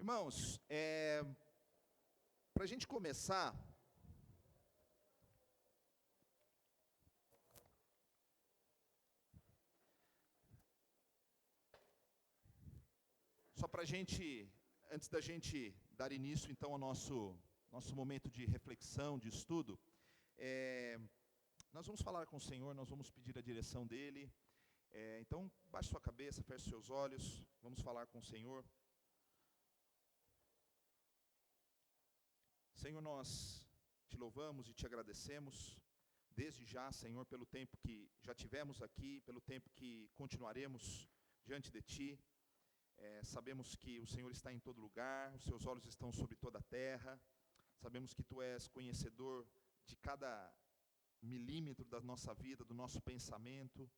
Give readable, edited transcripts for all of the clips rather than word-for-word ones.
Irmãos, para a gente começar, só para a gente, antes da gente dar início então ao nosso momento de reflexão, de estudo, nós vamos falar com o Senhor, nós vamos pedir a direção dEle. Então, baixe sua cabeça, feche seus olhos, vamos falar com o Senhor. Senhor, nós te louvamos e te agradecemos, desde já, Senhor, pelo tempo que já tivemos aqui, pelo tempo que continuaremos diante de Ti. Sabemos que o Senhor está em todo lugar, os Seus olhos estão sobre toda a terra, sabemos que Tu és conhecedor de cada milímetro da nossa vida, do nosso pensamento.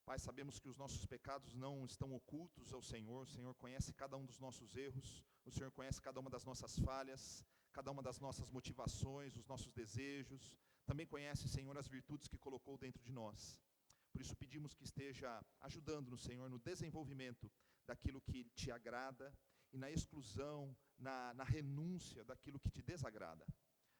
Pai, sabemos que os nossos pecados não estão ocultos ao Senhor, o Senhor conhece cada um dos nossos erros, o Senhor conhece cada uma das nossas falhas, cada uma das nossas motivações, os nossos desejos, também conhece, Senhor, as virtudes que colocou dentro de nós. Por isso pedimos que esteja ajudando-nos, Senhor, no desenvolvimento daquilo que te agrada e na exclusão, na renúncia daquilo que te desagrada.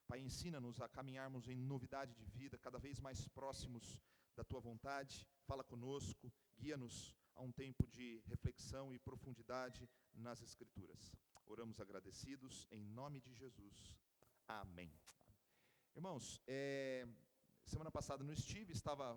Pai, ensina-nos a caminharmos em novidade de vida, cada vez mais próximos da Tua vontade. Fala conosco, guia-nos a um tempo de reflexão e profundidade nas Escrituras. Oramos agradecidos, em nome de Jesus. Amém. Irmãos, semana passada não estive,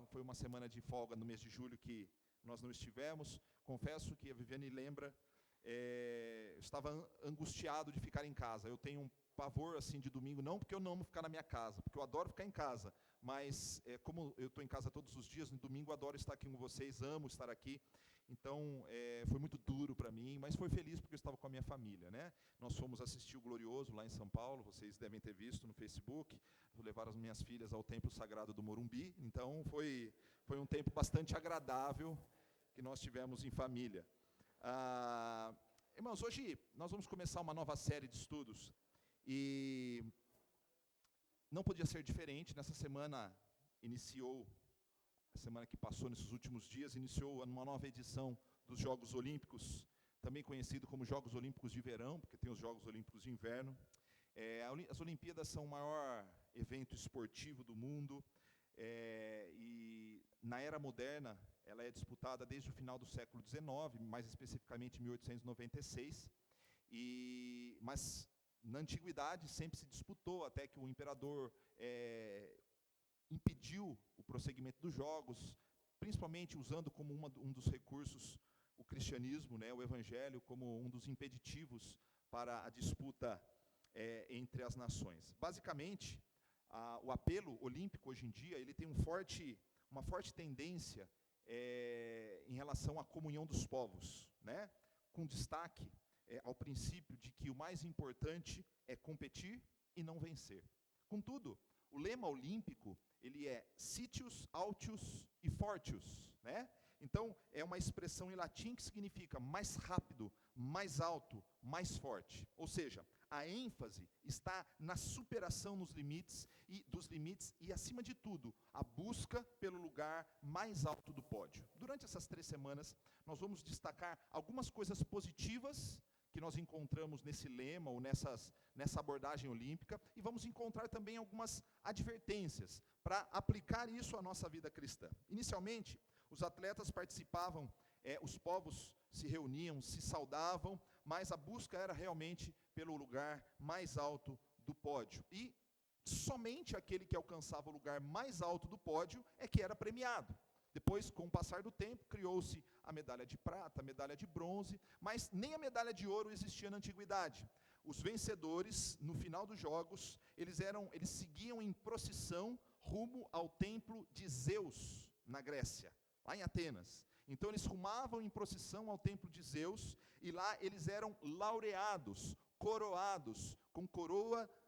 foi uma semana de folga no mês de julho que nós não estivemos. Confesso que a Viviane lembra, eu estava angustiado de ficar em casa. Eu tenho um pavor assim de domingo, não porque eu não amo ficar na minha casa, porque eu adoro ficar em casa, mas como eu estou em casa todos os dias, no domingo eu adoro estar aqui com vocês, amo estar aqui. Então, foi muito duro para mim, mas foi feliz porque eu estava com a minha família, né? Nós fomos assistir o Glorioso lá em São Paulo, vocês devem ter visto no Facebook, vou levar as minhas filhas ao Templo Sagrado do Morumbi, então foi um tempo bastante agradável que nós tivemos em família. Irmãos, hoje nós vamos começar uma nova série de estudos, e não podia ser diferente. Nessa semana a semana que passou, nesses últimos dias, iniciou uma nova edição dos Jogos Olímpicos, também conhecido como Jogos Olímpicos de Verão, porque tem os Jogos Olímpicos de Inverno. As Olimpíadas são o maior evento esportivo do mundo, e na era moderna ela é disputada desde o final do século XIX, mais especificamente em 1896, mas na antiguidade sempre se disputou, até que o imperador impediu o prosseguimento dos jogos, principalmente usando como um dos recursos o cristianismo, né, o evangelho, como um dos impeditivos para a disputa entre as nações. Basicamente, o apelo olímpico hoje em dia ele tem uma forte tendência em relação à comunhão dos povos, né, com destaque ao princípio de que o mais importante é competir e não vencer. Contudo, o lema olímpico, ele é Citius, Altius e Fortius, né? Então, é uma expressão em latim que significa mais rápido, mais alto, mais forte. Ou seja, a ênfase está na superação dos limites e, acima de tudo, a busca pelo lugar mais alto do pódio. Durante essas 3 semanas, nós vamos destacar algumas coisas positivas que nós encontramos nesse lema ou nessa abordagem olímpica, e vamos encontrar também algumas advertências para aplicar isso à nossa vida cristã. Inicialmente, os atletas participavam, os povos se reuniam, se saudavam, mas a busca era realmente pelo lugar mais alto do pódio. E somente aquele que alcançava o lugar mais alto do pódio é que era premiado. Depois, com o passar do tempo, criou-se a medalha de prata, a medalha de bronze, mas nem a medalha de ouro existia na antiguidade. Os vencedores, no final dos jogos, eles seguiam em procissão rumo ao templo de Zeus, na Grécia, lá em Atenas. Então eles rumavam em procissão ao templo de Zeus, e lá eles eram laureados, coroados, com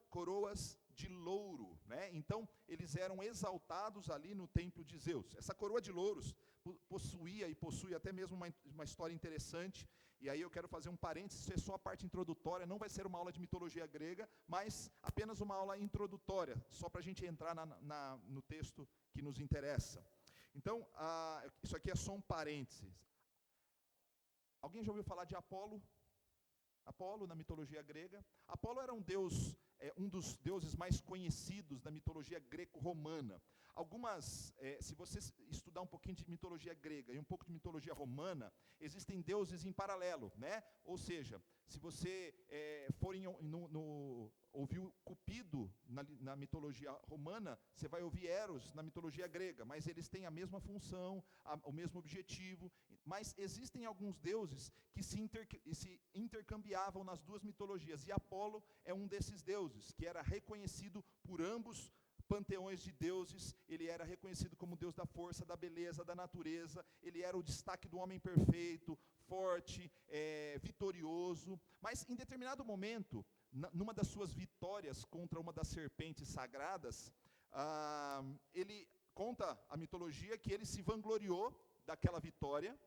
coroas de louro, né? Então eles eram exaltados ali no templo de Zeus. Essa coroa de louros possuía e possui até mesmo uma história interessante, e aí eu quero fazer um parênteses. Isso é só a parte introdutória, não vai ser uma aula de mitologia grega, mas apenas uma aula introdutória, só para a gente entrar no texto que nos interessa. Então, isso aqui é só um parênteses. Alguém já ouviu falar de Apolo? Apolo, na mitologia grega. Apolo era um deus, um dos deuses mais conhecidos da mitologia greco-romana. Se você estudar um pouquinho de mitologia grega e um pouco de mitologia romana, existem deuses em paralelo, né? Ou seja, se você ouvir Cupido na mitologia romana, você vai ouvir Eros na mitologia grega, mas eles têm a mesma função, o mesmo objetivo. Mas existem alguns deuses que se intercambiavam nas duas mitologias, e Apolo é um desses deuses, que era reconhecido por ambos panteões de deuses. Ele era reconhecido como deus da força, da beleza, da natureza. Ele era o destaque do homem perfeito, forte, vitorioso. Mas em determinado momento, numa das suas vitórias contra uma das serpentes sagradas, ele conta a mitologia que ele se vangloriou daquela vitória,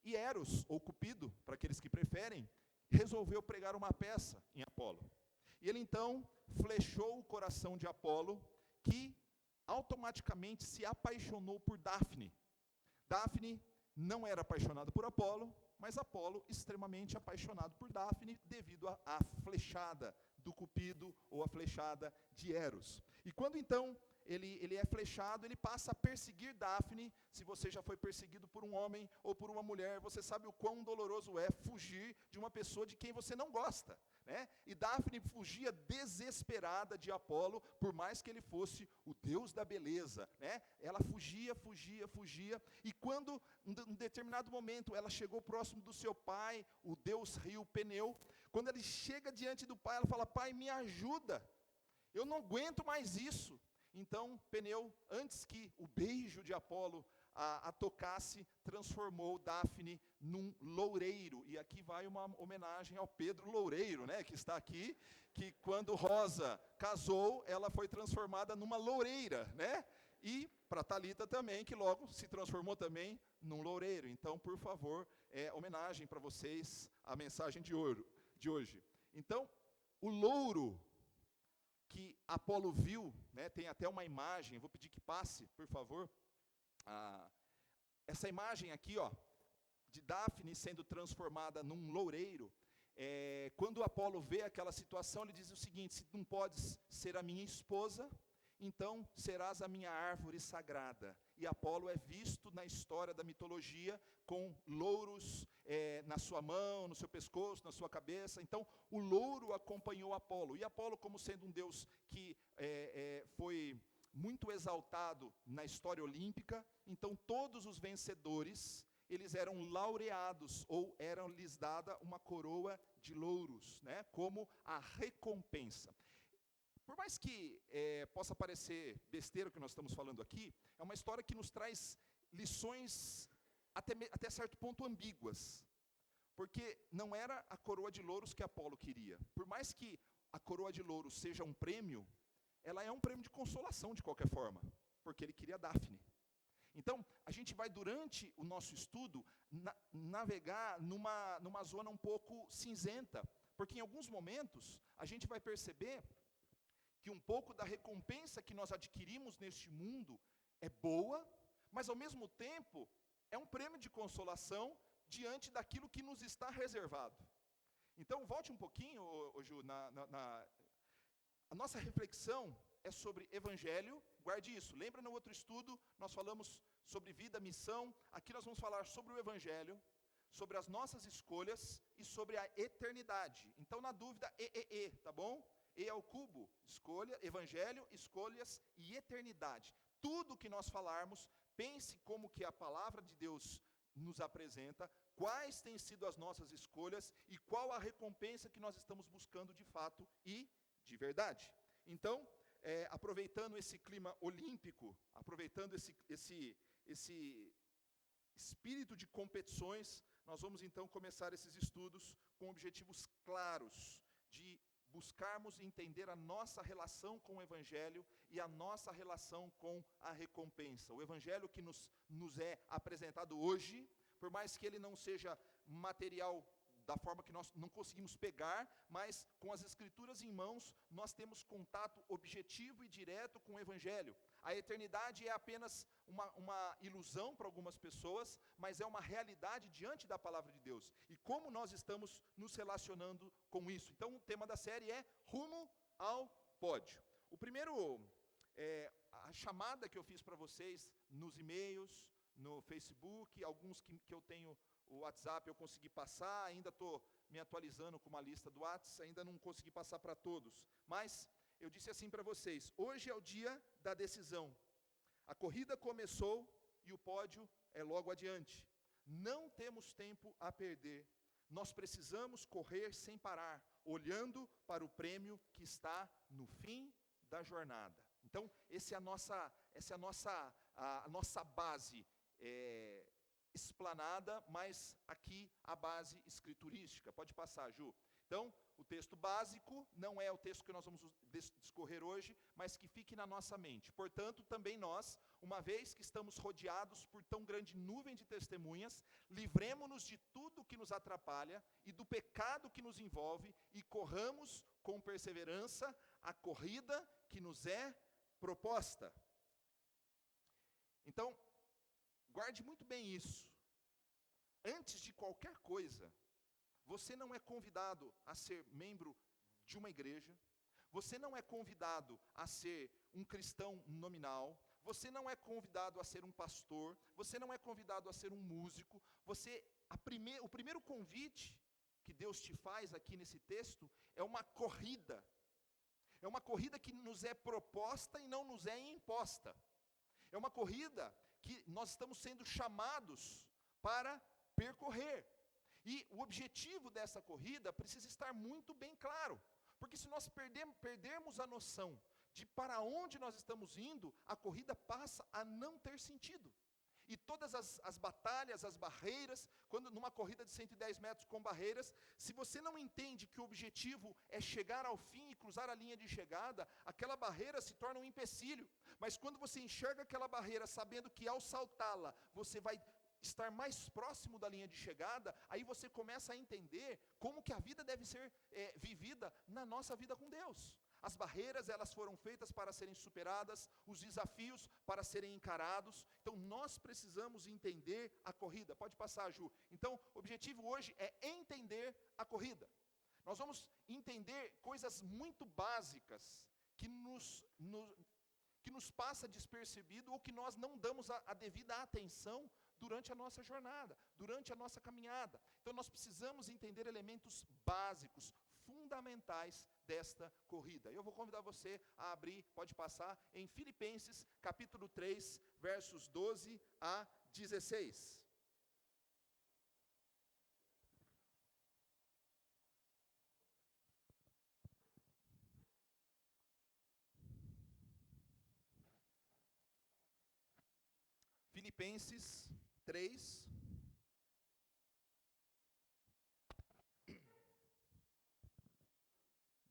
e Eros, ou Cupido, para aqueles que preferem, resolveu pregar uma peça em Apolo. E ele então flechou o coração de Apolo, que automaticamente se apaixonou por Dafne. Dafne não era apaixonada por Apolo, mas Apolo extremamente apaixonado por Dafne, devido à flechada do Cupido, ou a flechada de Eros. E quando então ele é flechado, ele passa a perseguir Dafne. Se você já foi perseguido por um homem ou por uma mulher, você sabe o quão doloroso é fugir de uma pessoa de quem você não gosta, né? E Dafne fugia desesperada de Apolo, por mais que ele fosse o deus da beleza, né? Ela fugia, e quando, em um determinado momento, ela chegou próximo do seu pai, o deus rio Peneu. Quando ele chega diante do pai, ela fala: pai, me ajuda, eu não aguento mais isso. Então, Peneu, antes que o beijo de Apolo a tocasse, transformou Dafne num loureiro. E aqui vai uma homenagem ao Pedro Loureiro, né, que está aqui, que quando Rosa casou, ela foi transformada numa loureira, né? E para Talita também, que logo se transformou também num loureiro. Então, por favor, homenagem para vocês a mensagem de hoje. Então, o louro que Apolo viu, né, tem até uma imagem, vou pedir que passe, por favor. Essa imagem aqui, ó, de Dafne sendo transformada num loureiro. Quando Apolo vê aquela situação, ele diz o seguinte: se não podes ser a minha esposa, então serás a minha árvore sagrada. E Apolo é visto na história da mitologia com louros na sua mão, no seu pescoço, na sua cabeça. Então o louro acompanhou Apolo. E Apolo, como sendo um deus que foi muito exaltado na história olímpica, então todos os vencedores, eles eram laureados, ou eram-lhes dada uma coroa de louros, né, como a recompensa. Por mais que possa parecer besteira o que nós estamos falando aqui, é uma história que nos traz lições até certo ponto ambíguas, porque não era a coroa de louros que Apolo queria. Por mais que a coroa de louros seja um prêmio, ela é um prêmio de consolação de qualquer forma, porque ele queria Dafne. Então, a gente vai, durante o nosso estudo, navegar numa zona um pouco cinzenta, porque em alguns momentos a gente vai perceber que um pouco da recompensa que nós adquirimos neste mundo é boa, mas ao mesmo tempo é um prêmio de consolação diante daquilo que nos está reservado. Então, volte um pouquinho, Ju, a nossa reflexão é sobre evangelho. Guarde isso. Lembra, no outro estudo nós falamos sobre vida, missão. Aqui nós vamos falar sobre o evangelho, sobre as nossas escolhas e sobre a eternidade. Então, na dúvida, tá bom? E ao cubo, escolha, evangelho, escolhas e eternidade. Tudo que nós falarmos, pense como que a palavra de Deus nos apresenta, quais têm sido as nossas escolhas e qual a recompensa que nós estamos buscando de fato e de verdade. Então, aproveitando esse clima olímpico, aproveitando esse espírito de competições, nós vamos então começar esses estudos com objetivos claros de buscarmos entender a nossa relação com o Evangelho e a nossa relação com a recompensa. O Evangelho que nos é apresentado hoje, por mais que ele não seja material da forma que nós não conseguimos pegar, mas com as Escrituras em mãos, nós temos contato objetivo e direto com o Evangelho. A eternidade é apenas uma ilusão para algumas pessoas, mas é uma realidade diante da palavra de Deus. E como nós estamos nos relacionando com isso? Então, o tema da série é Rumo ao Pódio. O primeiro, a chamada que eu fiz para vocês nos e-mails, no Facebook, alguns que eu tenho o WhatsApp eu consegui passar, ainda estou me atualizando com uma lista do WhatsApp, ainda não consegui passar para todos. Mas eu disse assim para vocês, hoje é o dia da decisão. A corrida começou e o pódio é logo adiante. Não temos tempo a perder. Nós precisamos correr sem parar, olhando para o prêmio que está no fim da jornada. Então, essa é a nossa base explanada, mas aqui a base escriturística. Pode passar, Ju. Então, o texto básico não é o texto que nós vamos discorrer hoje, mas que fique na nossa mente. Portanto, também nós, uma vez que estamos rodeados por tão grande nuvem de testemunhas, livremo-nos de tudo que nos atrapalha e do pecado que nos envolve e corramos com perseverança a corrida que nos é proposta. Então, guarde muito bem isso. Antes de qualquer coisa, você não é convidado a ser membro de uma igreja, você não é convidado a ser um cristão nominal, você não é convidado a ser um pastor, você não é convidado a ser um músico. O primeiro convite que Deus te faz aqui nesse texto é uma corrida. É uma corrida que nos é proposta e não nos é imposta. É uma corrida que nós estamos sendo chamados para percorrer. E o objetivo dessa corrida precisa estar muito bem claro. Porque se nós perdermos a noção de para onde nós estamos indo, a corrida passa a não ter sentido. E todas as batalhas, as barreiras, quando numa corrida de 110 metros com barreiras, se você não entende que o objetivo é chegar ao fim e cruzar a linha de chegada, aquela barreira se torna um empecilho. Mas quando você enxerga aquela barreira, sabendo que ao saltá-la, você vai estar mais próximo da linha de chegada, aí você começa a entender como que a vida deve ser vivida na nossa vida com Deus. As barreiras, elas foram feitas para serem superadas, os desafios para serem encarados. Então, nós precisamos entender a corrida. Pode passar, Ju. Então, o objetivo hoje é entender a corrida. Nós vamos entender coisas muito básicas que nos passa despercebido ou que nós não damos a devida atenção durante a nossa jornada, durante a nossa caminhada. Então, nós precisamos entender elementos básicos, fundamentais desta corrida. Eu vou convidar você a abrir, pode passar, em Filipenses, capítulo 3, versos 12 a 16. Filipenses 3,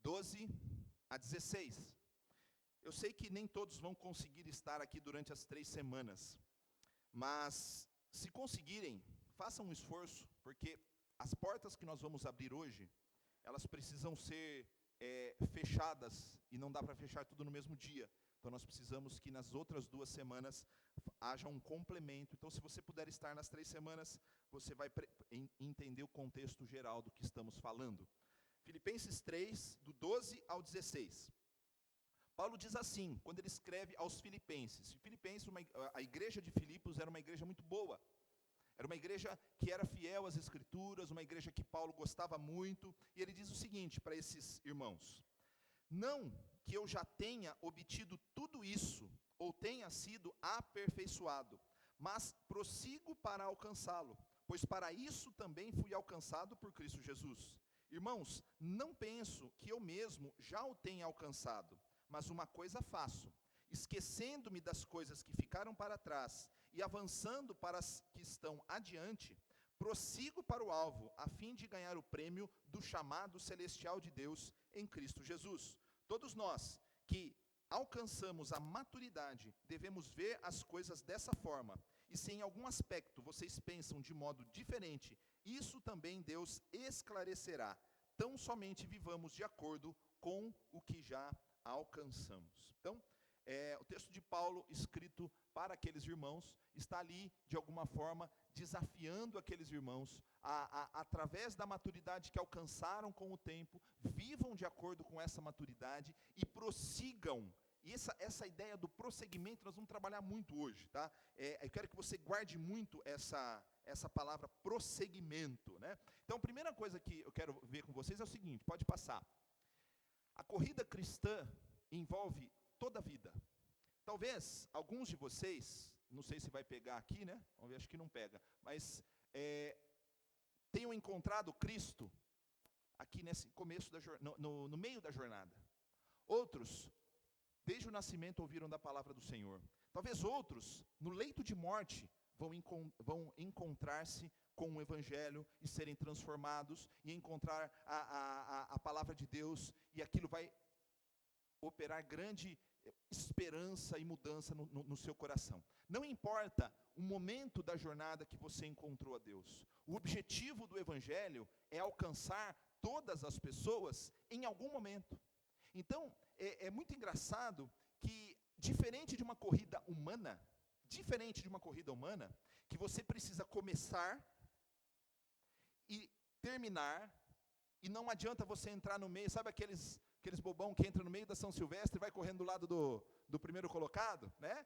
12 a 16. Eu sei que nem todos vão conseguir estar aqui durante as 3 semanas, mas se conseguirem, façam um esforço, porque as portas que nós vamos abrir hoje, elas precisam ser fechadas, e não dá para fechar tudo no mesmo dia. Então nós precisamos que nas outras 2 semanas haja um complemento. Então, se você puder estar nas 3 semanas, você vai entender o contexto geral do que estamos falando. Filipenses 3, do 12 ao 16. Paulo diz assim, quando ele escreve aos filipenses. Filipenses, a igreja de Filipos era uma igreja muito boa. Era uma igreja que era fiel às Escrituras, uma igreja que Paulo gostava muito. E ele diz o seguinte para esses irmãos: não que eu já tenha obtido tudo isso, ou tenha sido aperfeiçoado, mas prossigo para alcançá-lo, pois para isso também fui alcançado por Cristo Jesus. Irmãos, não penso que eu mesmo já o tenha alcançado, mas uma coisa faço, esquecendo-me das coisas que ficaram para trás e avançando para as que estão adiante, prossigo para o alvo, a fim de ganhar o prêmio do chamado celestial de Deus em Cristo Jesus. Todos nós que alcançamos a maturidade, devemos ver as coisas dessa forma. E se em algum aspecto vocês pensam de modo diferente isso também Deus esclarecerá. Tão somente vivamos de acordo com o que já alcançamos. Então, o texto de Paulo, escrito para aqueles irmãos, está ali, de alguma forma, desafiando aqueles irmãos, através da maturidade que alcançaram com o tempo, vivam de acordo com essa maturidade e prossigam. E essa ideia do prosseguimento nós vamos trabalhar muito hoje, tá? Eu quero que você guarde muito essa palavra prosseguimento, né? Então, a primeira coisa que eu quero ver com vocês é o seguinte, pode passar. A corrida cristã envolve toda a vida. Talvez alguns de vocês, não sei se vai pegar aqui, né? Vamos ver, acho que não pega, mas tenham encontrado Cristo aqui nesse começo no meio da jornada. Outros, desde o nascimento, ouviram da palavra do Senhor. Talvez outros, no leito de morte, vão encontrar-se com o Evangelho e serem transformados e encontrar a palavra de Deus, e aquilo vai operar grande esperança e mudança no seu coração. Não importa o momento da jornada que você encontrou a Deus. O objetivo do Evangelho é alcançar todas as pessoas em algum momento. Então, é muito engraçado que, diferente de uma corrida humana, que você precisa começar e terminar, e não adianta você entrar no meio, sabe aqueles bobão que entra no meio da São Silvestre e vai correndo do lado do primeiro colocado, né?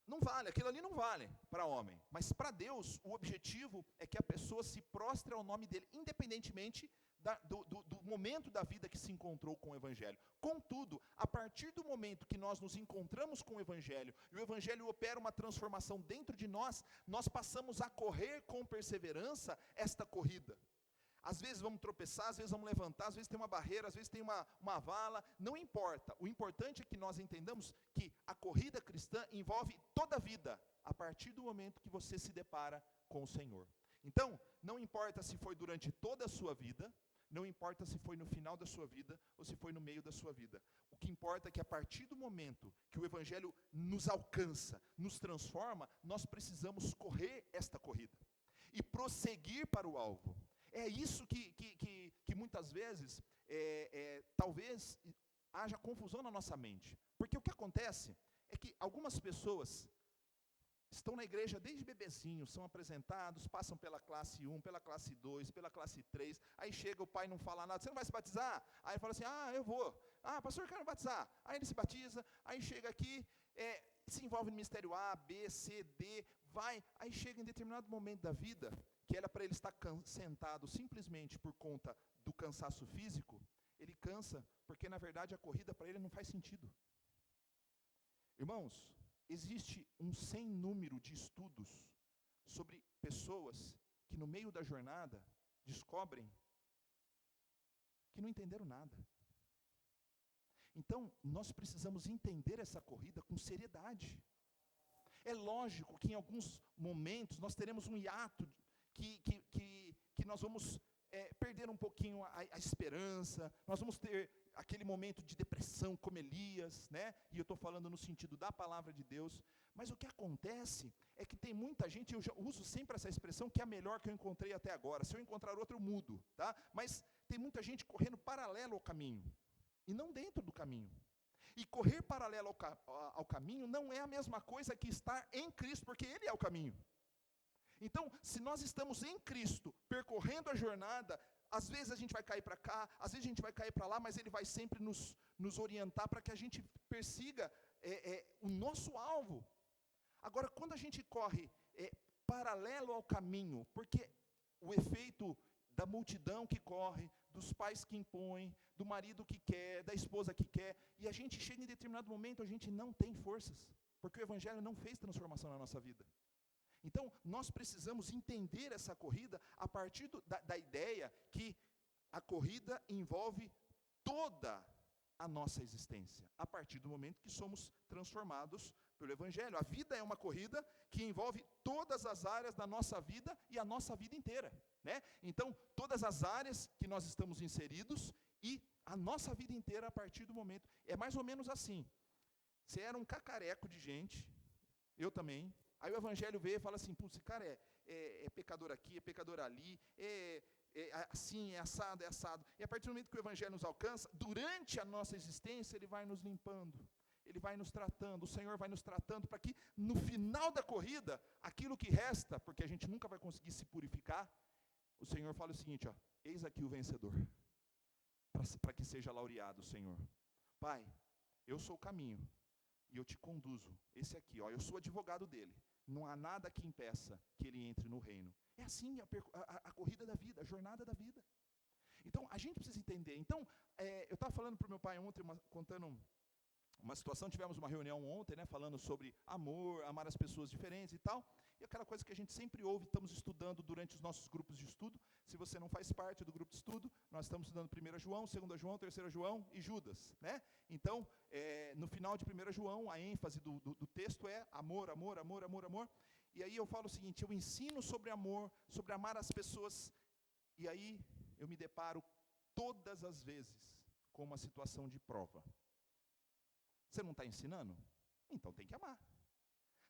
Não vale, aquilo ali não vale para homem, mas para Deus o objetivo é que a pessoa se prostre ao nome dele, independentemente do momento da vida que se encontrou com o Evangelho. Contudo, a partir do momento que nós nos encontramos com o Evangelho, e o Evangelho opera uma transformação dentro de nós, nós passamos a correr com perseverança esta corrida. Às vezes vamos tropeçar, às vezes vamos levantar, às vezes tem uma barreira, às vezes tem uma vala, não importa. O importante é que nós entendamos que a corrida cristã envolve toda a vida, a partir do momento que você se depara com o Senhor. Então, não importa se foi durante toda a sua vida, não importa se foi no final da sua vida ou se foi no meio da sua vida. O que importa é que a partir do momento que o Evangelho nos alcança, nos transforma, nós precisamos correr esta corrida e prosseguir para o alvo. É isso que muitas vezes, talvez haja confusão na nossa mente. Porque o que acontece é que algumas pessoas estão na igreja desde bebezinhos, são apresentados, passam pela classe 1, pela classe 2, pela classe 3, aí chega o pai e não fala nada, você não vai se batizar? Aí ele fala assim, eu vou. Pastor, eu quero batizar. Aí ele se batiza, aí chega aqui, se envolve no ministério A, B, C, D, vai, aí chega em determinado momento da vida, que era para ele estar sentado simplesmente por conta do cansaço físico, ele cansa, porque na verdade a corrida para ele não faz sentido. Irmãos, existe um sem número de estudos sobre pessoas que no meio da jornada descobrem que não entenderam nada. Então, nós precisamos entender essa corrida com seriedade. É lógico que em alguns momentos nós teremos um hiato que nós vamos perder um pouquinho a esperança, nós vamos ter aquele momento de depressão como Elias, né? E eu estou falando no sentido da palavra de Deus, mas o que acontece é que tem muita gente, eu já uso sempre essa expressão, que é a melhor que eu encontrei até agora, se eu encontrar outra eu mudo, tá? Mas tem muita gente correndo paralelo ao caminho, e não dentro do caminho. E correr paralelo ao caminho não é a mesma coisa que estar em Cristo, porque Ele é o caminho. Então, se nós estamos em Cristo, percorrendo a jornada, às vezes a gente vai cair para cá, às vezes a gente vai cair para lá, mas Ele vai sempre nos orientar para que a gente persiga o nosso alvo. Agora, quando a gente corre paralelo ao caminho, porque o efeito da multidão que corre, dos pais que impõem, do marido que quer, da esposa que quer, e a gente chega em determinado momento, a gente não tem forças, porque o Evangelho não fez transformação na nossa vida. Então, nós precisamos entender essa corrida a partir da ideia que a corrida envolve toda a nossa existência, a partir do momento que somos transformados pelo Evangelho. A vida é uma corrida que envolve todas as áreas da nossa vida e a nossa vida inteira, né? Então, todas as áreas que nós estamos inseridos e a nossa vida inteira a partir do momento. É mais ou menos assim. Você era um cacareco de gente, eu também. Aí o Evangelho veio e fala assim, esse cara é pecador aqui, é pecador ali, assim, é assado, é assado. E a partir do momento que o Evangelho nos alcança, durante a nossa existência, ele vai nos limpando, ele vai nos tratando, o Senhor vai nos tratando, para que no final da corrida, aquilo que resta, porque a gente nunca vai conseguir se purificar, o Senhor fala o seguinte, ó, eis aqui o vencedor, para que seja laureado o Senhor. Pai, eu sou o caminho, e eu te conduzo, esse aqui, ó, eu sou advogado dele, não há nada que impeça que ele entre no reino. É assim a corrida da vida, a jornada da vida. Então, a gente precisa entender. Então, eu estava falando para o meu pai ontem, contando uma situação, tivemos uma reunião ontem, né, falando sobre amor, amar as pessoas diferentes e tal, e aquela coisa que a gente sempre ouve, estamos estudando durante os nossos grupos de estudo. Se você não faz parte do grupo de estudo, nós estamos estudando 1 João, 2 João, 3 João e Judas, né? Então, no final de 1 João, a ênfase do texto é amor, amor, amor, amor, amor, e aí eu falo o seguinte, eu ensino sobre amor, sobre amar as pessoas, e aí eu me deparo todas as vezes com uma situação de prova. Você não está ensinando? Então tem que amar.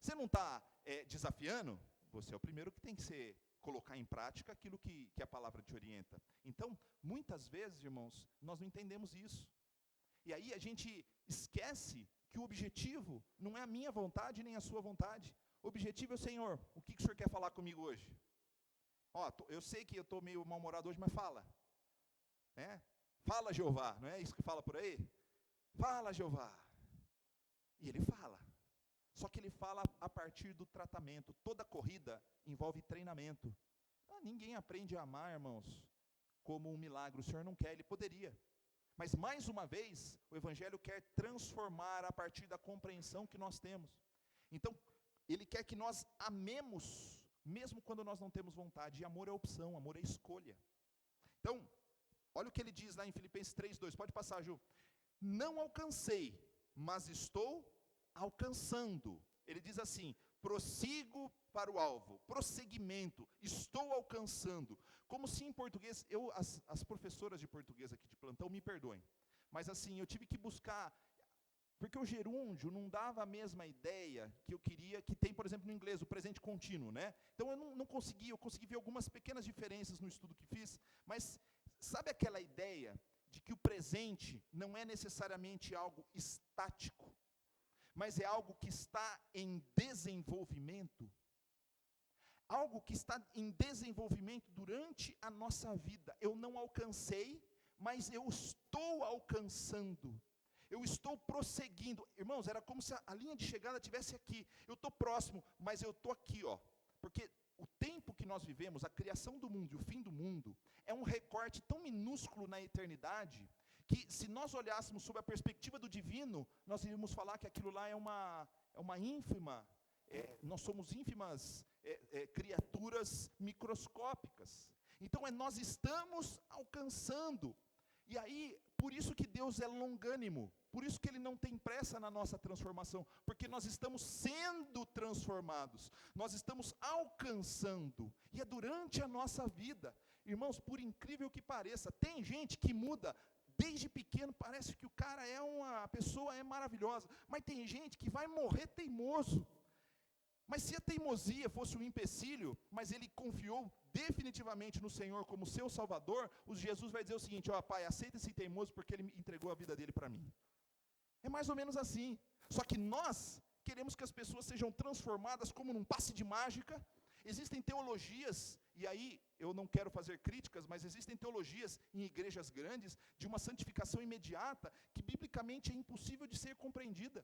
Você não está desafiando? Você é o primeiro que tem que colocar em prática aquilo que a palavra te orienta. Então, muitas vezes, irmãos, nós não entendemos isso. E aí a gente esquece que o objetivo não é a minha vontade nem a sua vontade. O objetivo é o Senhor. O que o Senhor quer falar comigo hoje? Ó, eu sei que eu estou meio mal-humorado hoje, mas fala. Né? Fala, Jeová. Não é isso que fala por aí? Fala, Jeová. E ele fala, só que ele fala a partir do tratamento. Toda corrida envolve treinamento. Ninguém aprende a amar, irmãos, como um milagre. O Senhor não quer, Ele poderia. Mas mais uma vez, o Evangelho quer transformar a partir da compreensão que nós temos. Então, Ele quer que nós amemos, mesmo quando nós não temos vontade. E amor é opção, amor é escolha. Então, olha o que ele diz lá em Filipenses 3:2, pode passar, Ju. Não alcancei, mas estou alcançando. Ele diz assim, prossigo para o alvo, prosseguimento, estou alcançando. Como se em português, as professoras de português aqui de plantão me perdoem, mas assim, eu tive que buscar, porque o gerúndio não dava a mesma ideia que eu queria, que tem, por exemplo, no inglês, o presente contínuo, né? Então eu não consegui, eu consegui ver algumas pequenas diferenças no estudo que fiz, mas sabe aquela ideia de que o presente não é necessariamente algo estático, mas é algo que está em desenvolvimento? Algo que está em desenvolvimento durante a nossa vida. Eu não alcancei, mas eu estou alcançando. Eu estou prosseguindo. Irmãos, era como se a linha de chegada estivesse aqui. Eu estou próximo, mas eu estou aqui, ó. Porque o tempo que nós vivemos, a criação do mundo e o fim do mundo, é um recorte tão minúsculo na eternidade, que se nós olhássemos sob a perspectiva do divino, nós iríamos falar que aquilo lá é uma ínfima, nós somos ínfimas criaturas microscópicas. Então nós estamos alcançando. E aí, por isso que Deus é longânimo, por isso que Ele não tem pressa na nossa transformação, porque nós estamos sendo transformados, nós estamos alcançando, e é durante a nossa vida. Irmãos, por incrível que pareça, tem gente que muda desde pequeno, parece que o cara a pessoa é maravilhosa, mas tem gente que vai morrer teimoso. Mas se a teimosia fosse um empecilho, mas ele confiou definitivamente no Senhor como seu Salvador, Jesus vai dizer o seguinte, ó, pai, aceita esse teimoso porque ele entregou a vida dele para mim. É mais ou menos assim. Só que nós queremos que as pessoas sejam transformadas como num passe de mágica. Existem teologias, e aí eu não quero fazer críticas, mas existem teologias em igrejas grandes de uma santificação imediata que biblicamente é impossível de ser compreendida,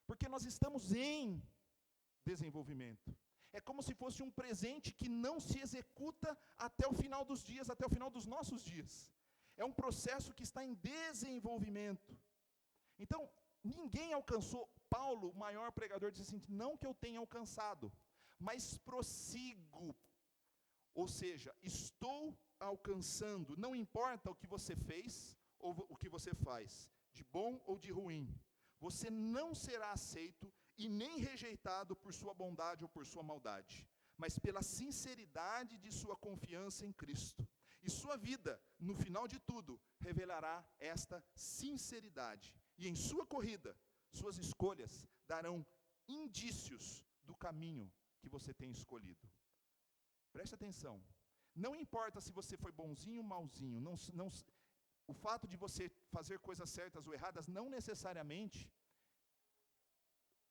porque nós estamos em desenvolvimento. É como se fosse um presente que não se executa até o final dos dias, até o final dos nossos dias. É um processo que está em desenvolvimento. Então, ninguém alcançou. Paulo, o maior pregador, diz assim, não que eu tenha alcançado, mas prossigo. Ou seja, estou alcançando. Não importa o que você fez ou o que você faz, de bom ou de ruim. Você não será aceito e nem rejeitado por sua bondade ou por sua maldade, mas pela sinceridade de sua confiança em Cristo. E sua vida, no final de tudo, revelará esta sinceridade. E em sua corrida, suas escolhas darão indícios do caminho que você tem escolhido. Preste atenção. Não importa se você foi bonzinho ou malzinho, o fato de você fazer coisas certas ou erradas, não necessariamente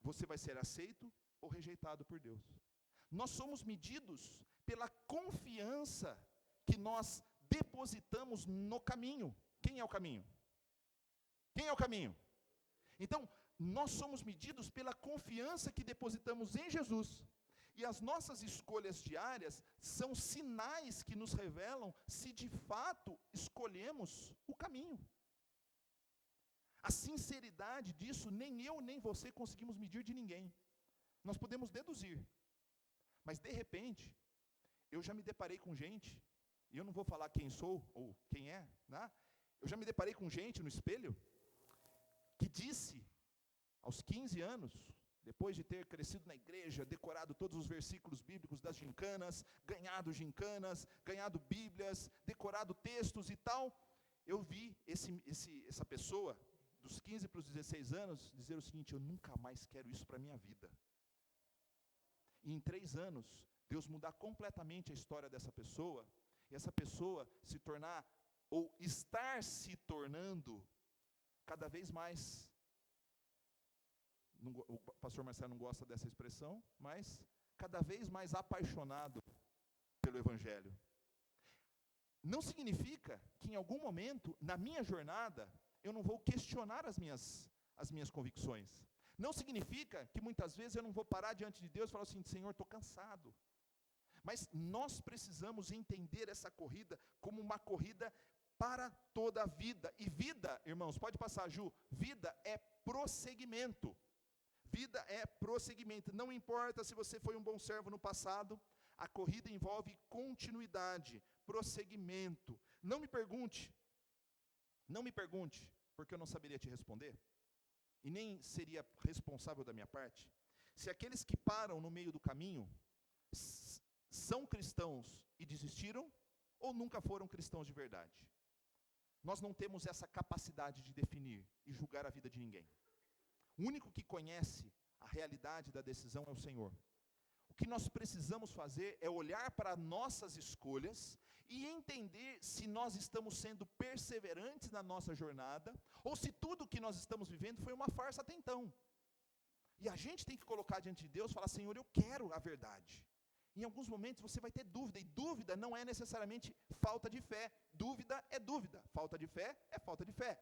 você vai ser aceito ou rejeitado por Deus. Nós somos medidos pela confiança que nós depositamos no caminho. Quem é o caminho? Quem é o caminho? Então, nós somos medidos pela confiança que depositamos em Jesus. E as nossas escolhas diárias são sinais que nos revelam se de fato escolhemos o caminho. A sinceridade disso, nem eu nem você conseguimos medir de ninguém. Nós podemos deduzir. Mas de repente, eu já me deparei com gente, e eu não vou falar quem sou ou quem é, né? Eu já me deparei com gente no espelho que disse, aos 15 anos, depois de ter crescido na igreja, decorado todos os versículos bíblicos das gincanas, ganhado bíblias, decorado textos e tal, eu vi essa pessoa, dos 15 para os 16 anos, dizer o seguinte: eu nunca mais quero isso para a minha vida. E em 3 anos, Deus mudar completamente a história dessa pessoa, e essa pessoa se tornar, ou estar se tornando, cada vez mais, o pastor Marcelo não gosta dessa expressão, mas cada vez mais apaixonado pelo Evangelho. Não significa que em algum momento, na minha jornada, eu não vou questionar as minhas convicções. Não significa que muitas vezes eu não vou parar diante de Deus e falar assim: Senhor, estou cansado. Mas nós precisamos entender essa corrida como uma corrida para toda a vida. E vida, irmãos, pode passar, Ju, vida é prosseguimento. Vida é prosseguimento. Não importa se você foi um bom servo no passado, a corrida envolve continuidade, prosseguimento. Não me pergunte, porque eu não saberia te responder, e nem seria responsável da minha parte, se aqueles que param no meio do caminho são cristãos e desistiram, ou nunca foram cristãos de verdade. Nós não temos essa capacidade de definir e julgar a vida de ninguém. O único que conhece a realidade da decisão é o Senhor. O que nós precisamos fazer é olhar para nossas escolhas e entender se nós estamos sendo perseverantes na nossa jornada, ou se tudo que nós estamos vivendo foi uma farsa até então. E a gente tem que colocar diante de Deus e falar: Senhor, eu quero a verdade. Em alguns momentos você vai ter dúvida, e dúvida não é necessariamente falta de fé. Dúvida é dúvida, falta de fé é falta de fé.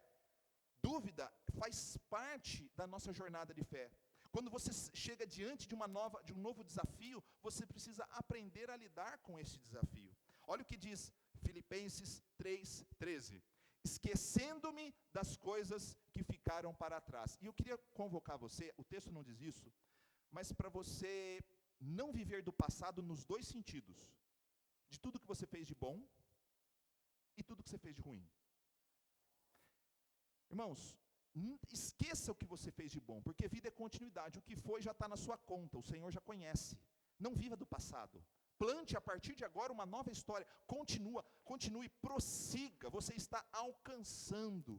Dúvida faz parte da nossa jornada de fé. Quando você chega diante de um novo desafio, você precisa aprender a lidar com esse desafio. Olha o que diz Filipenses 3:13. Esquecendo-me das coisas que ficaram para trás. E eu queria convocar você, o texto não diz isso, mas para você não viver do passado nos dois sentidos. De tudo que você fez de bom e tudo que você fez de ruim. Irmãos, esqueça o que você fez de bom, porque vida é continuidade. O que foi já está na sua conta, o Senhor já conhece. Não viva do passado. Plante a partir de agora uma nova história. Continue, prossiga. Você está alcançando.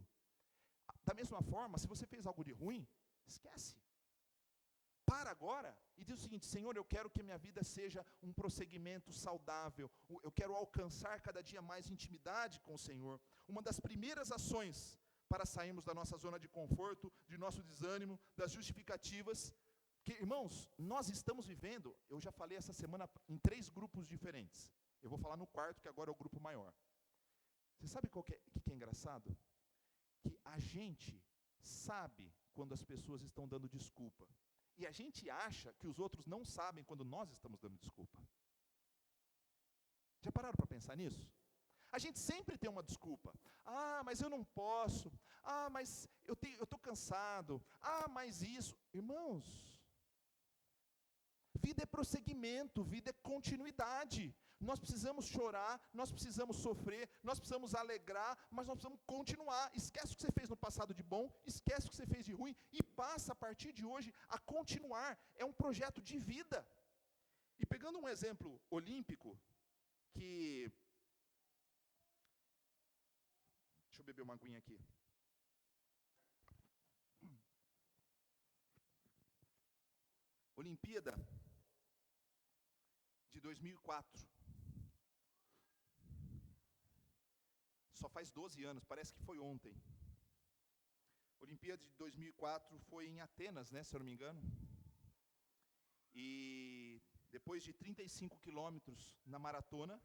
Da mesma forma, se você fez algo de ruim, esquece. Para agora e diz o seguinte: Senhor, eu quero que a minha vida seja um prosseguimento saudável. Eu quero alcançar cada dia mais intimidade com o Senhor. Uma das primeiras ações para sairmos da nossa zona de conforto, de nosso desânimo, das justificativas, que, irmãos, nós estamos vivendo, eu já falei essa semana em 3 grupos diferentes. Eu vou falar no 4º, que agora é o grupo maior. Você sabe o que é engraçado? Que a gente sabe quando as pessoas estão dando desculpa. E a gente acha que os outros não sabem quando nós estamos dando desculpa. Já pararam para pensar nisso? A gente sempre tem uma desculpa. Ah, mas eu não posso. Ah, mas eu estou cansado. Ah, mas isso. Irmãos, vida é prosseguimento, vida é continuidade. Nós precisamos chorar, nós precisamos sofrer, nós precisamos alegrar, mas nós precisamos continuar. Esquece o que você fez no passado de bom, esquece o que você fez de ruim e passa a partir de hoje a continuar. É um projeto de vida. E pegando um exemplo olímpico, que... Deixa eu beber uma aguinha aqui. Olimpíada de 2004. Só faz 12 anos, parece que foi ontem. Olimpíada de 2004 foi em Atenas, né, se eu não me engano. E depois de 35 quilômetros na maratona,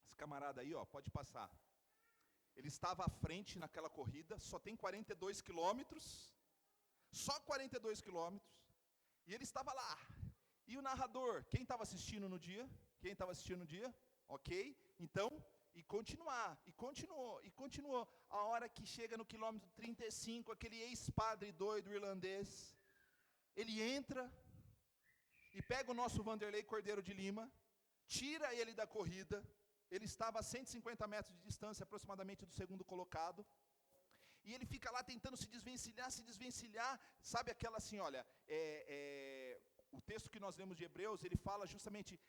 esse camarada aí, ó, pode passar. Ele estava à frente naquela corrida, só tem 42 quilômetros, só 42 quilômetros, e ele estava lá. E o narrador, quem estava assistindo no dia? Quem estava assistindo no dia? Ok, então, e continuou. A hora que chega no quilômetro 35, aquele ex-padre doido irlandês, ele entra e pega o nosso Vanderlei Cordeiro de Lima, tira ele da corrida. Ele estava a 150 metros de distância aproximadamente do segundo colocado, e ele fica lá tentando se desvencilhar, sabe aquela assim, olha, o texto que nós lemos de Hebreus, ele fala justamente,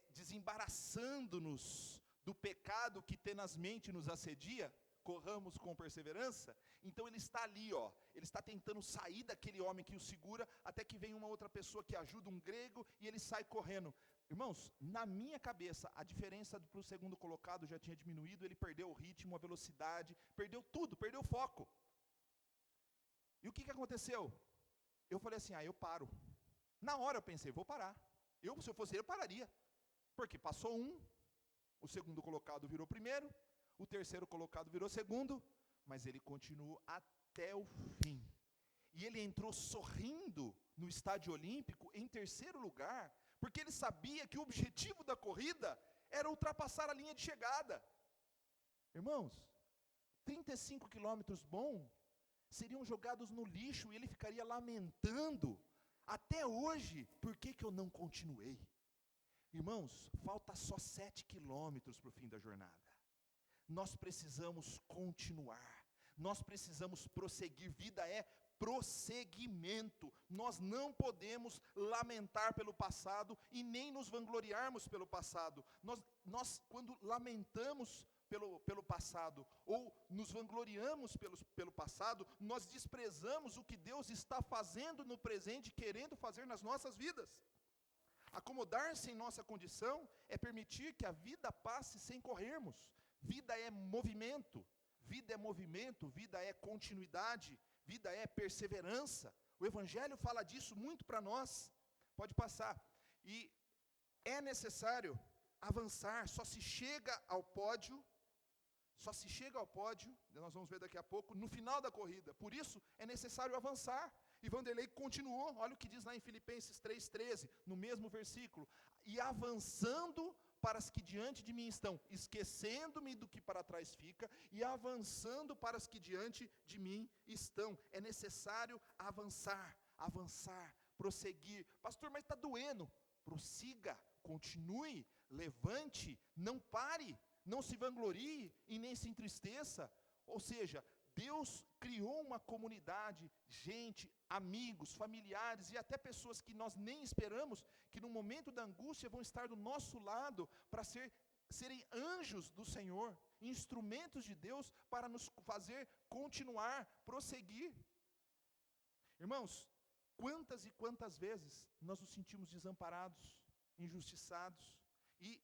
desembaraçando-nos do pecado que tenazmente nos assedia, corramos com perseverança. Então ele está ali, ó, ele está tentando sair daquele homem que o segura, até que vem uma outra pessoa que ajuda, um grego, e ele sai correndo. Irmãos, na minha cabeça, a diferença para o segundo colocado já tinha diminuído, ele perdeu o ritmo, a velocidade, perdeu tudo, perdeu o foco. E o que aconteceu? Eu falei assim, eu paro. Na hora eu pensei, vou parar. Se eu fosse ele, eu pararia. Porque passou o segundo colocado virou primeiro, o terceiro colocado virou segundo, mas ele continuou até o fim. E ele entrou sorrindo no estádio olímpico em terceiro lugar, porque ele sabia que o objetivo da corrida era ultrapassar a linha de chegada. Irmãos, 35 quilômetros seriam jogados no lixo, e ele ficaria lamentando, até hoje, por que eu não continuei? Irmãos, falta só 7 quilômetros para o fim da jornada. Nós precisamos continuar, nós precisamos prosseguir. Vida é prosseguimento. Nós não podemos lamentar pelo passado e nem nos vangloriarmos pelo passado. Nós quando lamentamos pelo passado ou nos vangloriamos pelo passado, nós desprezamos o que Deus está fazendo no presente, querendo fazer nas nossas vidas. Acomodar-se em nossa condição é permitir que a vida passe sem corrermos. Vida é movimento, vida é continuidade, vida é perseverança. O Evangelho fala disso muito para nós. Pode passar. E é necessário avançar. Só se chega ao pódio, nós vamos ver daqui a pouco, no final da corrida. Por isso é necessário avançar. E Vanderlei continuou, olha o que diz lá em Filipenses 3,13, no mesmo versículo. E avançando para as que diante de mim estão, esquecendo-me do que para trás fica, e avançando para as que diante de mim estão. É necessário avançar, prosseguir. Pastor, mas está doendo. Prossiga, continue, levante, não pare, não se vanglorie e nem se entristeça. Ou seja, Deus criou uma comunidade, gente, amigos, familiares e até pessoas que nós nem esperamos, que no momento da angústia vão estar do nosso lado para serem anjos do Senhor, instrumentos de Deus para nos fazer continuar, prosseguir. Irmãos, quantas e quantas vezes nós nos sentimos desamparados, injustiçados, e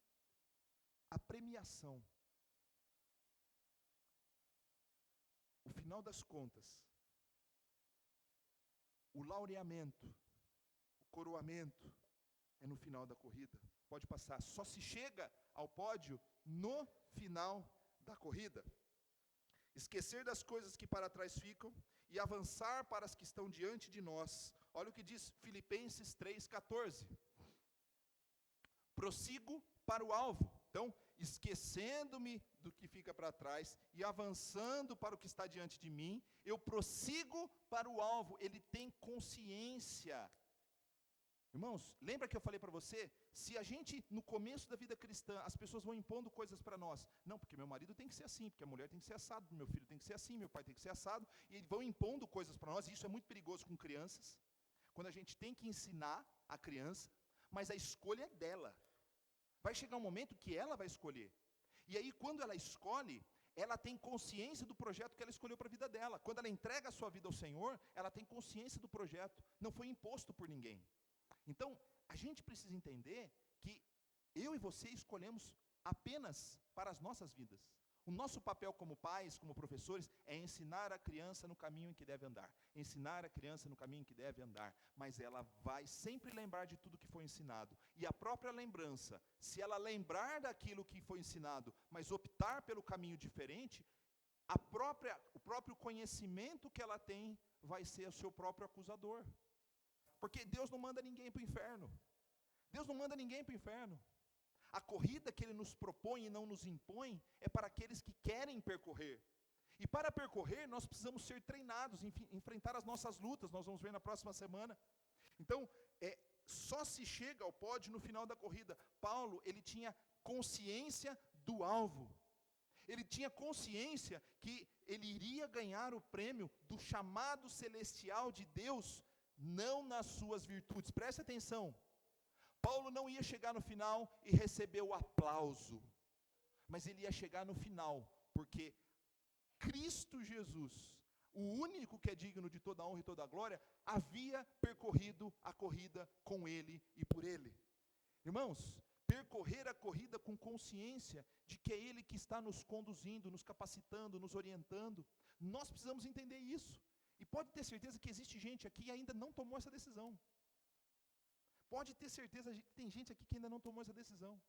a premiação, o final das contas, o laureamento, o coroamento, é no final da corrida. Pode passar, só se chega ao pódio no final da corrida. Esquecer das coisas que para trás ficam e avançar para as que estão diante de nós. Olha o que diz Filipenses 3,14. Prossigo para o alvo. Então, esquecendo-me do que fica para trás e avançando para o que está diante de mim, eu prossigo para o alvo. Ele tem consciência. Irmãos, lembra que eu falei para você? Se a gente, no começo da vida cristã, as pessoas vão impondo coisas para nós. Não, porque meu marido tem que ser assim, porque a mulher tem que ser assado, meu filho tem que ser assim, meu pai tem que ser assado. E eles vão impondo coisas para nós, e isso é muito perigoso com crianças. Quando a gente tem que ensinar a criança, mas a escolha é dela. Vai chegar um momento que ela vai escolher. E aí, quando ela escolhe, ela tem consciência do projeto que ela escolheu para a vida dela. Quando ela entrega a sua vida ao Senhor, ela tem consciência do projeto. Não foi imposto por ninguém. Então, a gente precisa entender que eu e você escolhemos apenas para as nossas vidas. O nosso papel como pais, como professores, é ensinar a criança no caminho em que deve andar. Ensinar a criança no caminho em que deve andar. Mas ela vai sempre lembrar de tudo que foi ensinado. E a própria lembrança, se ela lembrar daquilo que foi ensinado, mas optar pelo caminho diferente, o próprio conhecimento que ela tem vai ser o seu próprio acusador. Porque Deus não manda ninguém para o inferno. Deus não manda ninguém para o inferno. A corrida que Ele nos propõe e não nos impõe é para aqueles que querem percorrer. E para percorrer, nós precisamos ser treinados, enfrentar as nossas lutas, nós vamos ver na próxima semana. Então, só se chega ao pódio no final da corrida. Paulo, ele tinha consciência do alvo. Ele tinha consciência que ele iria ganhar o prêmio do chamado celestial de Deus, não nas suas virtudes. Preste atenção. Paulo não ia chegar no final e receber o aplauso, mas ele ia chegar no final, porque Cristo Jesus, o único que é digno de toda a honra e toda a glória, havia percorrido a corrida com ele e por ele. Irmãos, percorrer a corrida com consciência de que é Ele que está nos conduzindo, nos capacitando, nos orientando, nós precisamos entender isso. E pode ter certeza que existe gente aqui que ainda não tomou essa decisão. Pode ter certeza que tem gente aqui que ainda não tomou essa decisão.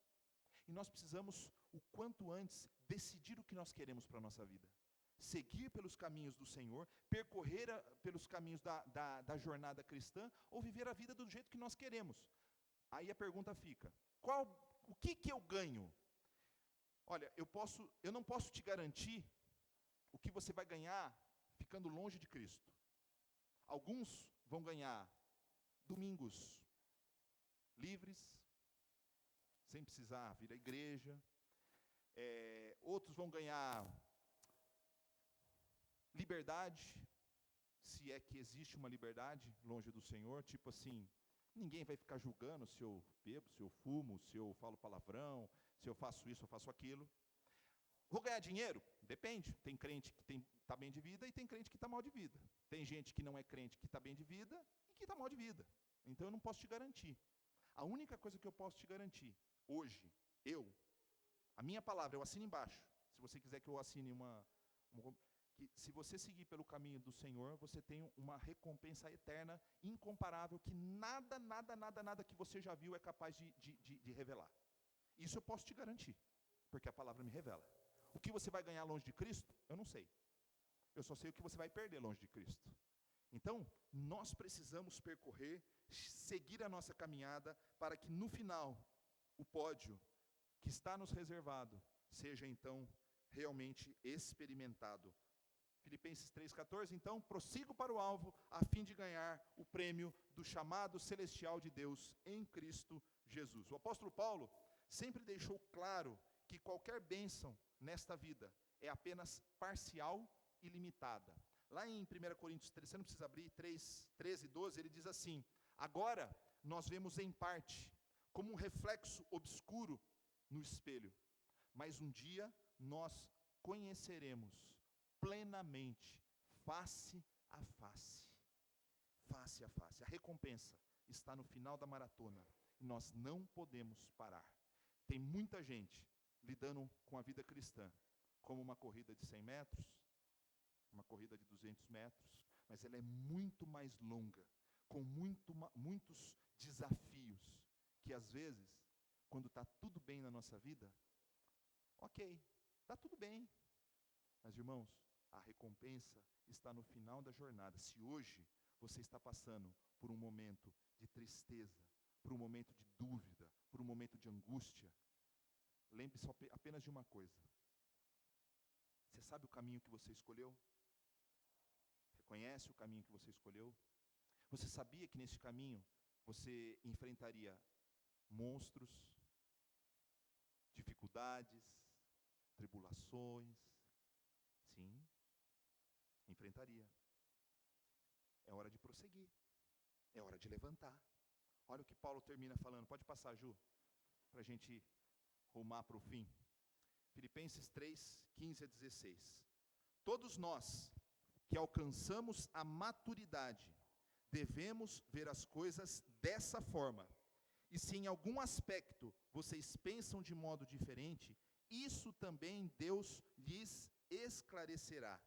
E nós precisamos, o quanto antes, decidir o que nós queremos para a nossa vida. Seguir pelos caminhos do Senhor, percorrer pelos caminhos da jornada cristã, ou viver a vida do jeito que nós queremos. Aí a pergunta fica, o que eu ganho? Olha, eu não posso te garantir o que você vai ganhar ficando longe de Cristo. Alguns vão ganhar domingos livres, sem precisar vir à igreja. Outros vão ganhar liberdade, se é que existe uma liberdade longe do Senhor, tipo assim, ninguém vai ficar julgando se eu bebo, se eu fumo, se eu falo palavrão, se eu faço isso, eu faço aquilo. Vou ganhar dinheiro? Depende. Tem crente que está bem de vida e tem crente que está mal de vida. Tem gente que não é crente que está bem de vida e que está mal de vida. Então eu não posso te garantir. A única coisa que eu posso te garantir, hoje, a minha palavra, eu assino embaixo. Se você quiser que eu assine que se você seguir pelo caminho do Senhor, você tem uma recompensa eterna, incomparável, que nada que você já viu é capaz de revelar. Isso eu posso te garantir, porque a palavra me revela. O que você vai ganhar longe de Cristo, eu não sei. Eu só sei o que você vai perder longe de Cristo. Então, nós precisamos percorrer, seguir a nossa caminhada, para que no final, o pódio que está nos reservado, seja então realmente experimentado. Filipenses 3,14, então, prossigo para o alvo, a fim de ganhar o prêmio do chamado celestial de Deus em Cristo Jesus. O apóstolo Paulo sempre deixou claro que qualquer bênção nesta vida é apenas parcial e limitada. Lá em 1 Coríntios 3, você não precisa abrir, 3, 13 e 12, ele diz assim, agora nós vemos em parte, como um reflexo obscuro no espelho, mas um dia nós conheceremos plenamente, face a face. Face a face. A recompensa está no final da maratona e nós não podemos parar. Tem muita gente lidando com a vida cristã como uma corrida de 100 metros, uma corrida de 200 metros, mas ela é muito mais longa, com muitos desafios, que às vezes, quando está tudo bem na nossa vida, ok, está tudo bem, mas irmãos, a recompensa está no final da jornada. Se hoje você está passando por um momento de tristeza, por um momento de dúvida, por um momento de angústia, lembre-se apenas de uma coisa. Você sabe o caminho que você escolheu? Reconhece o caminho que você escolheu? Você sabia que nesse caminho você enfrentaria monstros, dificuldades, tribulações? Sim, enfrentaria. É hora de prosseguir. É hora de levantar. Olha o que Paulo termina falando. Pode passar, Ju, para a gente rumar para o fim. Filipenses 3, 15 a 16. Todos nós que alcançamos a maturidade, devemos ver as coisas dessa forma. E se em algum aspecto vocês pensam de modo diferente, isso também Deus lhes esclarecerá.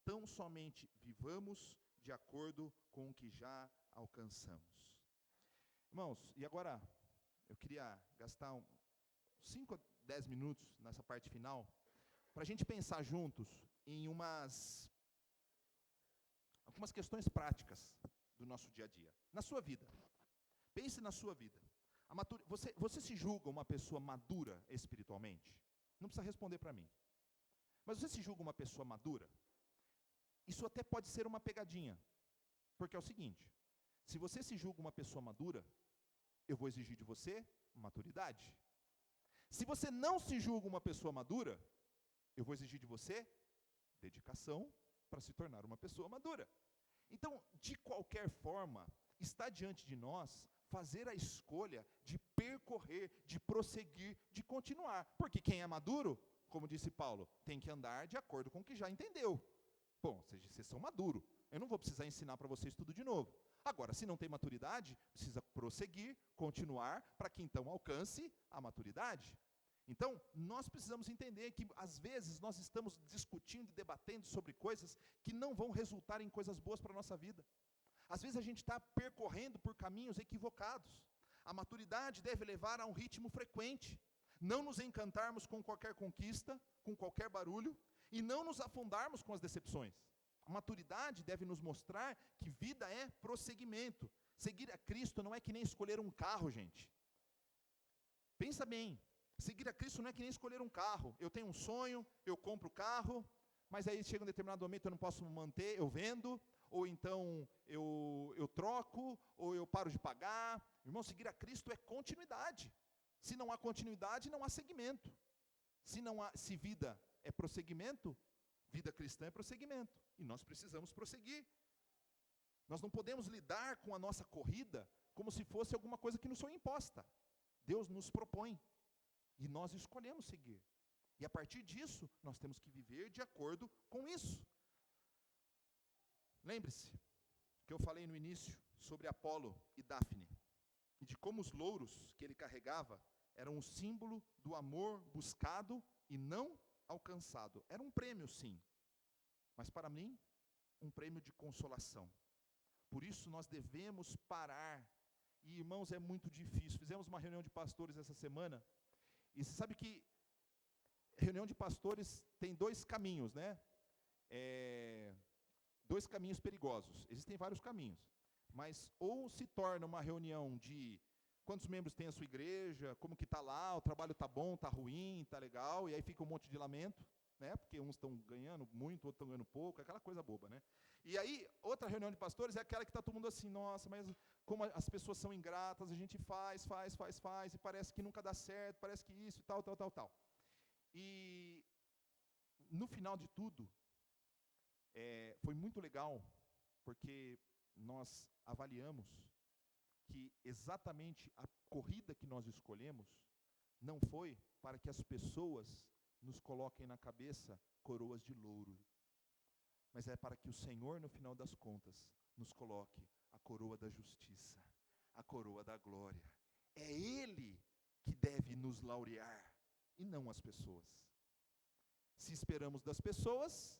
Tão somente vivamos de acordo com o que já alcançamos. Irmãos, e agora eu queria gastar 5 a 10 minutos nessa parte final, para a gente pensar juntos em algumas questões práticas do nosso dia a dia, na sua vida. Pense na sua vida. Você se julga uma pessoa madura espiritualmente? Não precisa responder para mim. Mas você se julga uma pessoa madura? Isso até pode ser uma pegadinha. Porque é o seguinte, se você se julga uma pessoa madura, eu vou exigir de você maturidade. Se você não se julga uma pessoa madura, eu vou exigir de você dedicação para se tornar uma pessoa madura. Então, de qualquer forma, está diante de nós fazer a escolha de percorrer, de prosseguir, de continuar. Porque quem é maduro, como disse Paulo, tem que andar de acordo com o que já entendeu. Bom, vocês são maduros. Eu não vou precisar ensinar para vocês tudo de novo. Agora, se não tem maturidade, precisa prosseguir, continuar, para que então alcance a maturidade. Então, nós precisamos entender que, às vezes, nós estamos discutindo e debatendo sobre coisas que não vão resultar em coisas boas para a nossa vida. Às vezes, a gente está percorrendo por caminhos equivocados. A maturidade deve levar a um ritmo frequente. Não nos encantarmos com qualquer conquista, com qualquer barulho, e não nos afundarmos com as decepções. A maturidade deve nos mostrar que vida é prosseguimento. Seguir a Cristo não é que nem escolher um carro, gente. Pensa bem. Seguir a Cristo não é que nem escolher um carro. Eu tenho um sonho, eu compro o carro, mas aí chega um determinado momento eu não posso manter, eu vendo, ou então eu troco, ou eu paro de pagar. Irmão, seguir a Cristo é continuidade. Se não há continuidade, não há seguimento. Se vida é prosseguimento, vida cristã é prosseguimento. E nós precisamos prosseguir. Nós não podemos lidar com a nossa corrida como se fosse alguma coisa que nos foi imposta. Deus nos propõe. E nós escolhemos seguir. E a partir disso, nós temos que viver de acordo com isso. Lembre-se que eu falei no início sobre Apolo e Dáfne. E de como os louros que ele carregava eram um símbolo do amor buscado e não alcançado. Era um prêmio, sim. Mas para mim, um prêmio de consolação. Por isso nós devemos parar. E irmãos, é muito difícil. Fizemos uma reunião de pastores essa semana. E você sabe que reunião de pastores tem 2 caminhos, né? 2 caminhos perigosos. Existem vários caminhos. Mas ou se torna uma reunião de quantos membros tem a sua igreja, como que está lá, o trabalho está bom, está ruim, está legal, e aí fica um monte de lamento, né? Porque uns estão ganhando muito, outros estão ganhando pouco, aquela coisa boba, né? E aí, outra reunião de pastores é aquela que está todo mundo assim, nossa, mas como as pessoas são ingratas, a gente faz, e parece que nunca dá certo, parece que isso, tal. E no final de tudo, foi muito legal, porque nós avaliamos que exatamente a corrida que nós escolhemos não foi para que as pessoas nos coloquem na cabeça coroas de louro, mas é para que o Senhor, no final das contas, nos coloque a coroa da justiça, a coroa da glória. É Ele que deve nos laurear, e não as pessoas. Se esperamos das pessoas,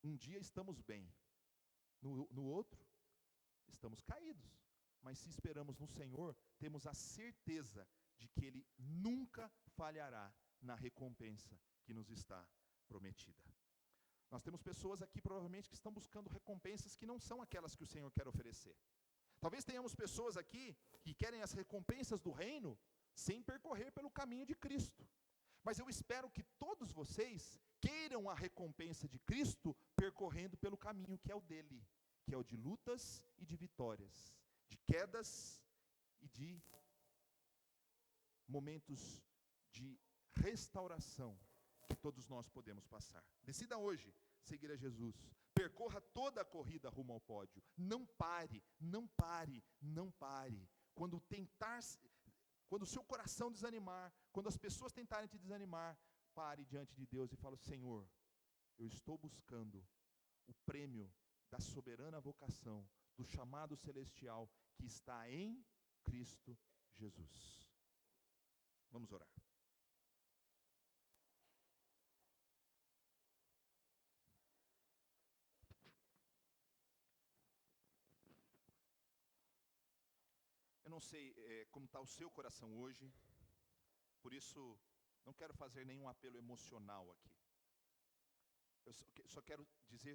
um dia estamos bem, no outro, estamos caídos. Mas se esperamos no Senhor, temos a certeza de que Ele nunca falhará na recompensa que nos está prometida. Nós temos pessoas aqui provavelmente que estão buscando recompensas que não são aquelas que o Senhor quer oferecer. Talvez tenhamos pessoas aqui que querem as recompensas do reino sem percorrer pelo caminho de Cristo. Mas eu espero que todos vocês queiram a recompensa de Cristo percorrendo pelo caminho que é o dele, que é o de lutas e de vitórias, de quedas e de momentos de restauração que todos nós podemos passar. Decida hoje seguir a Jesus. Percorra toda a corrida rumo ao pódio. Não pare. Quando o seu coração desanimar, quando as pessoas tentarem te desanimar, pare diante de Deus e fale: Senhor, eu estou buscando o prêmio da soberana vocação, do chamado celestial que está em Cristo Jesus. Vamos orar. não sei como está o seu coração hoje, por isso não quero fazer nenhum apelo emocional aqui. Eu só quero dizer